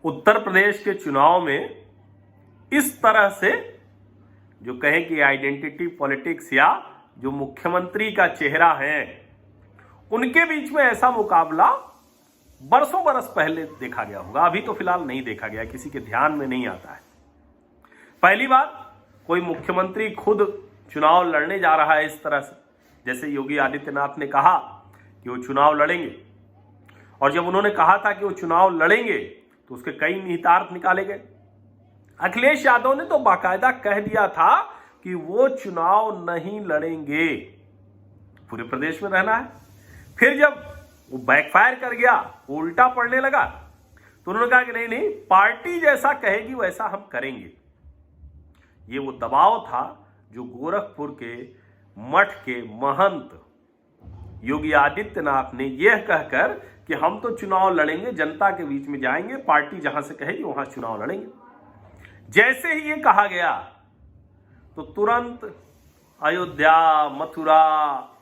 उत्तर प्रदेश के चुनाव में इस तरह से जो कहें कि आइडेंटिटी पॉलिटिक्स या जो मुख्यमंत्री का चेहरा है उनके बीच में ऐसा मुकाबला बरसों बरस पहले देखा गया होगा। अभी तो फिलहाल नहीं देखा गया, किसी के ध्यान में नहीं आता है। पहली बार कोई मुख्यमंत्री खुद चुनाव लड़ने जा रहा है इस तरह से, जैसे योगी आदित्यनाथ ने कहा कि वो चुनाव लड़ेंगे, और जब उन्होंने कहा था कि वो चुनाव लड़ेंगे तो उसके कई निहितार्थ निकाले गए। अखिलेश यादव ने तो बाकायदा कह दिया था कि वो चुनाव नहीं लड़ेंगे, पूरे प्रदेश में रहना है। फिर जब वो बैकफायर कर गया, वो उल्टा पड़ने लगा, तो उन्होंने कहा कि नहीं नहीं, पार्टी जैसा कहेगी वैसा हम करेंगे। ये वो दबाव था जो गोरखपुर के मठ के महंत योगी आदित्यनाथ ने यह कहकर कि हम तो चुनाव लड़ेंगे, जनता के बीच में जाएंगे, पार्टी जहां से कहेगी वहां चुनाव लड़ेंगे। जैसे ही ये कहा गया तो तुरंत अयोध्या, मथुरा,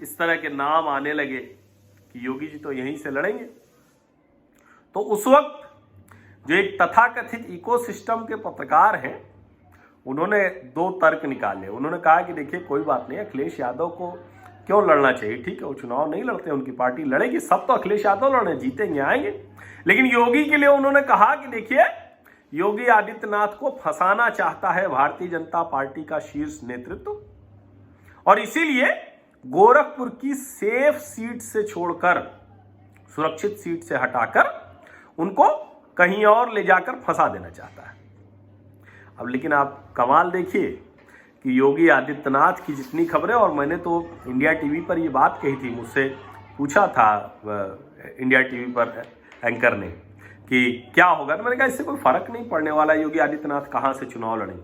इस तरह के नाम आने लगे कि योगी जी तो यहीं से लड़ेंगे। तो उस वक्त जो एक तथाकथित इकोसिस्टम के पत्रकार हैं, उन्होंने दो तर्क निकाले। उन्होंने कहा कि देखिए कोई बात नहीं, अखिलेश यादव को क्यों लड़ना चाहिए, ठीक है वो चुनाव नहीं लड़ते, उनकी पार्टी लड़ेगी, सब तो अखिलेश यादव लड़े, जीतेंगे, आएंगे। लेकिन योगी के लिए उन्होंने कहा कि देखिए योगी आदित्यनाथ को फंसाना चाहता है भारतीय जनता पार्टी का शीर्ष नेतृत्व, और इसीलिए गोरखपुर की सेफ सीट से छोड़कर, सुरक्षित सीट से हटाकर उनको कहीं और ले जाकर फंसा देना चाहता है। अब लेकिन आप कमाल देखिए कि योगी आदित्यनाथ की जितनी खबरें, और मैंने तो इंडिया टीवी पर ये बात कही थी, मुझसे पूछा था इंडिया टीवी पर एंकर ने कि क्या होगा, तो मैंने कहा इससे कोई फर्क नहीं पड़ने वाला, योगी आदित्यनाथ कहाँ से चुनाव लड़ेंगे,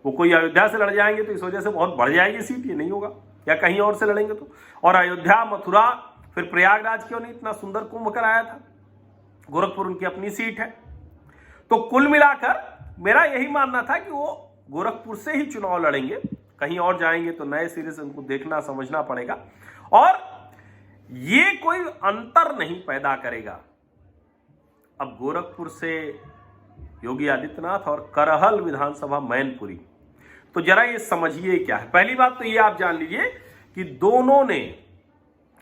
वो कोई अयोध्या से लड़ जाएंगे तो इस वजह से बहुत बढ़ जाएगी सीट, ये नहीं होगा, या कहीं और से लड़ेंगे तो। और अयोध्या, मथुरा, फिर प्रयागराज क्यों नहीं, इतना सुंदर कुंभ कराया था, गोरखपुर उनकी अपनी सीट है। तो कुल मिलाकर मेरा यही मानना था कि वो गोरखपुर से ही चुनाव लड़ेंगे, कहीं और जाएंगे तो नए सिरे से उनको देखना समझना पड़ेगा, और ये कोई अंतर नहीं पैदा करेगा। अब गोरखपुर से योगी आदित्यनाथ और करहल विधानसभा मैनपुरी, तो जरा ये समझिए क्या है। पहली बात तो ये आप जान लीजिए कि दोनों ने,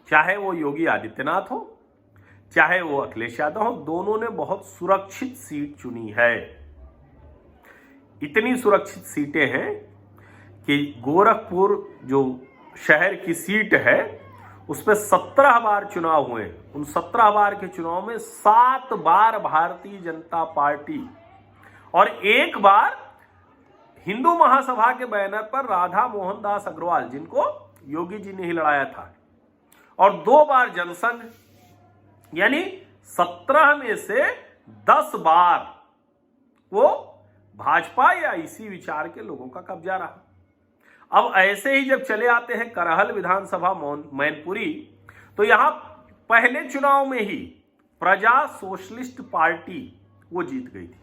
चाहे वो योगी आदित्यनाथ हो चाहे वो अखिलेश यादव हो, दोनों ने बहुत सुरक्षित सीट चुनी है। इतनी सुरक्षित सीटें हैं कि गोरखपुर जो शहर की सीट है उसमें 17 बार चुनाव हुए, उन 17 बार के चुनाव में 7 बार भारतीय जनता पार्टी और 1 बार हिंदू महासभा के बैनर पर राधा मोहन दास अग्रवाल, जिनको योगी जी ने ही लड़ाया था, और 2 बार जनसंघ, यानी 17 में से 10 बार वो भाजपा या इसी विचार के लोगों का कब्जा रहा। अब ऐसे ही जब चले आते हैं करहल विधानसभा मैनपुरी, तो यहां पहले चुनाव में ही प्रजा सोशलिस्ट पार्टी वो जीत गई थी,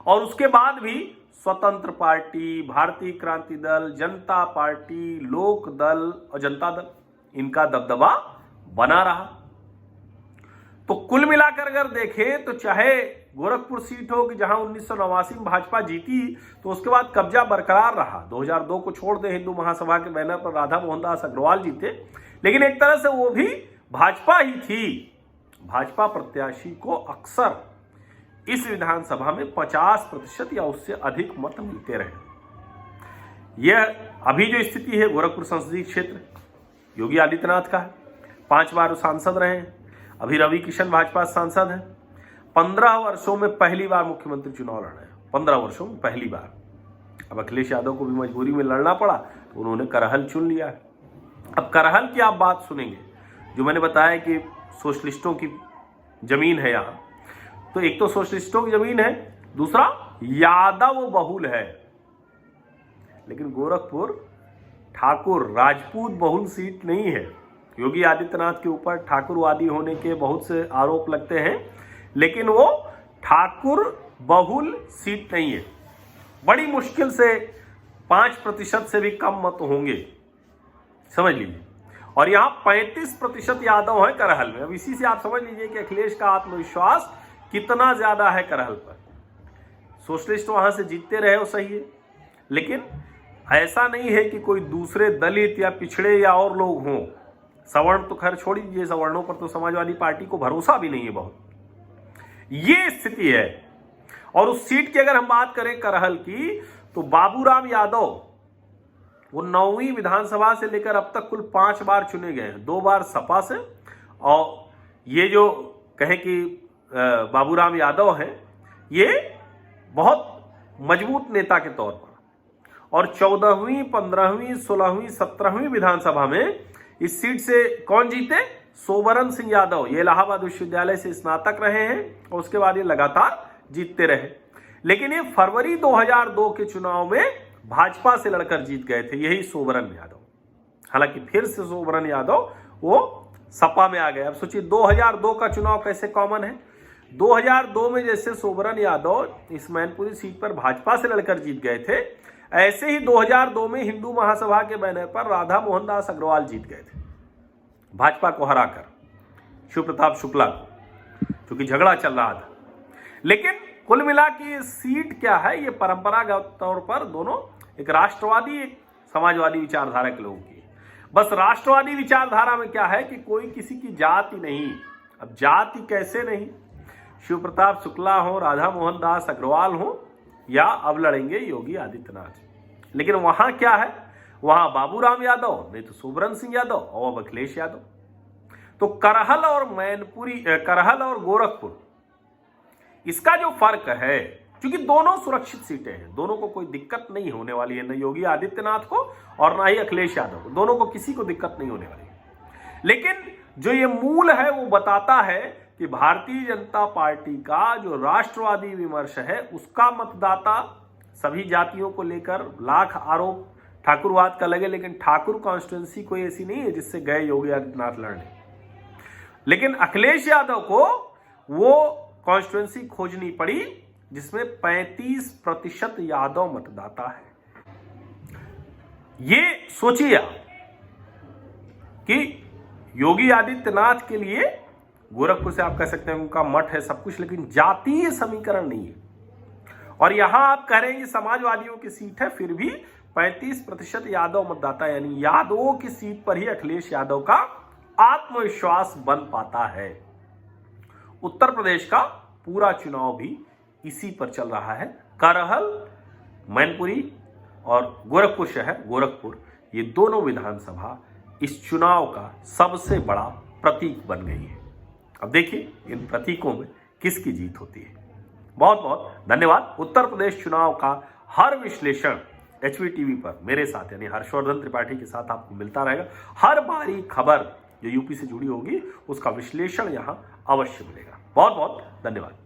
और उसके बाद भी स्वतंत्र पार्टी, भारतीय क्रांति दल, जनता पार्टी, लोक दल और जनता दल, इनका दबदबा बना रहा। तो कुल मिलाकर अगर देखें तो चाहे गोरखपुर सीट हो कि जहां 1989 में भाजपा जीती, तो उसके बाद कब्जा बरकरार रहा। 2002 को छोड़ दे, हिंदू महासभा के बैनर पर राधा मोहन दास अग्रवाल जीते, लेकिन एक तरह से वो भी भाजपा ही थी। भाजपा प्रत्याशी को अक्सर इस विधानसभा में 50% या उससे अधिक मत मिलते रहे। यह अभी जो स्थिति है गोरखपुर संसदीय क्षेत्र योगी आदित्यनाथ का है, 5 बार सांसद रहे हैं, अभी रवि किशन भाजपा सांसद हैं, 15 वर्षों में पहली बार मुख्यमंत्री चुनाव लड़ रहे हैं, 15 वर्षों में पहली बार। अब अखिलेश यादव को भी मजबूरी में लड़ना पड़ा तो उन्होंने करहल चुन लिया है। अब करहल की आप बात सुनेंगे, जो मैंने बताया कि सोशलिस्टों की जमीन है यहाँ, तो एक तो सोशलिस्टों की जमीन है, दूसरा यादव बहुल है। लेकिन गोरखपुर ठाकुर राजपूत बहुल सीट नहीं है। योगी आदित्यनाथ के ऊपर ठाकुरवादी होने के बहुत से आरोप लगते हैं, लेकिन वो ठाकुर बहुल सीट नहीं है। बड़ी मुश्किल से 5% से भी कम मत होंगे, समझ लीजिए। और यहाँ 35% यादव है करहल में। अब इसी से आप समझ लीजिए कि अखिलेश का आत्मविश्वास कितना ज्यादा है करहल पर। सोशलिस्ट वहां से जीतते रहे, वो सही है, लेकिन ऐसा नहीं है कि कोई दूसरे दलित या पिछड़े या और लोग हों। सवर्ण तो खैर छोड़ दीजिए, सवर्णों पर तो समाजवादी पार्टी को भरोसा भी नहीं है बहुत। ये स्थिति है। और उस सीट की अगर हम बात करें करहल की, तो बाबूराम यादव वो 9वीं विधानसभा से लेकर अब तक कुल 5 बार चुने गए हैं, 2 बार सपा से, और ये जो कहें कि बाबूराम यादव हैं, ये बहुत मजबूत नेता के तौर पर, और 14वीं 15वीं 16वीं 17वीं विधानसभा में इस सीट से कौन जीते? सोबरन सिंह यादव। ये इलाहाबाद विश्वविद्यालय से स्नातक रहे हैं और उसके बाद ये लगातार जीतते रहे। लेकिन ये फरवरी 2002 के चुनाव में भाजपा से लड़कर जीत गए थे, यही सोबरन यादव। हालांकि फिर से सोबरन यादव वो सपा में आ गए। अब सोचिए 2002 का चुनाव कैसे कॉमन है। 2002 में जैसे सोबरन यादव इस मैनपुरी सीट पर भाजपा से लड़कर जीत गए थे, ऐसे ही 2002 में हिंदू महासभा के बैनर पर राधा मोहन दास अग्रवाल जीत गए थे, भाजपा को हराकर, शिव प्रताप शुक्ला को, क्योंकि झगड़ा चल रहा था। लेकिन कुल मिला के सीट क्या है, ये परंपरागत तौर पर दोनों एक राष्ट्रवादी एक समाजवादी विचारधारा के लोगों की। बस राष्ट्रवादी विचारधारा में क्या है कि कोई किसी की जाति नहीं। अब जाति कैसे नहीं, शिव प्रताप शुक्ला हो, राधा मोहन दास अग्रवाल हो, या अब लड़ेंगे योगी आदित्यनाथ। लेकिन वहां क्या है, वहां बाबूराम यादव, नहीं तो सोबरन सिंह यादव और अब अखिलेश यादव। तो करहल और मैनपुरी, करहल और गोरखपुर, इसका जो फर्क है, क्योंकि दोनों सुरक्षित सीटें हैं, दोनों को कोई दिक्कत नहीं होने वाली है, न योगी आदित्यनाथ को और ना ही अखिलेश यादव को, दोनों को किसी को दिक्कत नहीं होने वाली। लेकिन जो ये मूल है वो बताता है कि भारतीय जनता पार्टी का जो राष्ट्रवादी विमर्श है, उसका मतदाता सभी जातियों को लेकर लाख आरोप ठाकुरवाद का लगे, लेकिन ठाकुर कॉन्स्टिट्यूंसी कोई ऐसी नहीं है जिससे गए योगी आदित्यनाथ लड़ने। लेकिन अखिलेश यादव को वो कॉन्स्टिट्यूंसी खोजनी पड़ी जिसमें 35% यादव मतदाता है। ये सोचिए कि योगी आदित्यनाथ के लिए गोरखपुर से आप कह सकते हैं उनका मठ है, सब कुछ, लेकिन जातीय समीकरण नहीं है। और यहां आप कह रहे हैं कि समाजवादियों की सीट है, फिर भी 35% यादव मतदाता, यानी यादवों की सीट पर ही अखिलेश यादव का आत्मविश्वास बन पाता है। उत्तर प्रदेश का पूरा चुनाव भी इसी पर चल रहा है। करहल, मैनपुरी और गोरखपुर शहर गोरखपुर, ये दोनों विधानसभा इस चुनाव का सबसे बड़ा प्रतीक बन गई है। अब देखिए इन प्रतीकों में किसकी जीत होती है। बहुत बहुत धन्यवाद। उत्तर प्रदेश चुनाव का हर विश्लेषण HVTV पर मेरे साथ यानी हर्षवर्धन त्रिपाठी के साथ आपको मिलता रहेगा। हर बारी खबर जो यूपी से जुड़ी होगी उसका विश्लेषण यहां अवश्य मिलेगा। बहुत बहुत धन्यवाद।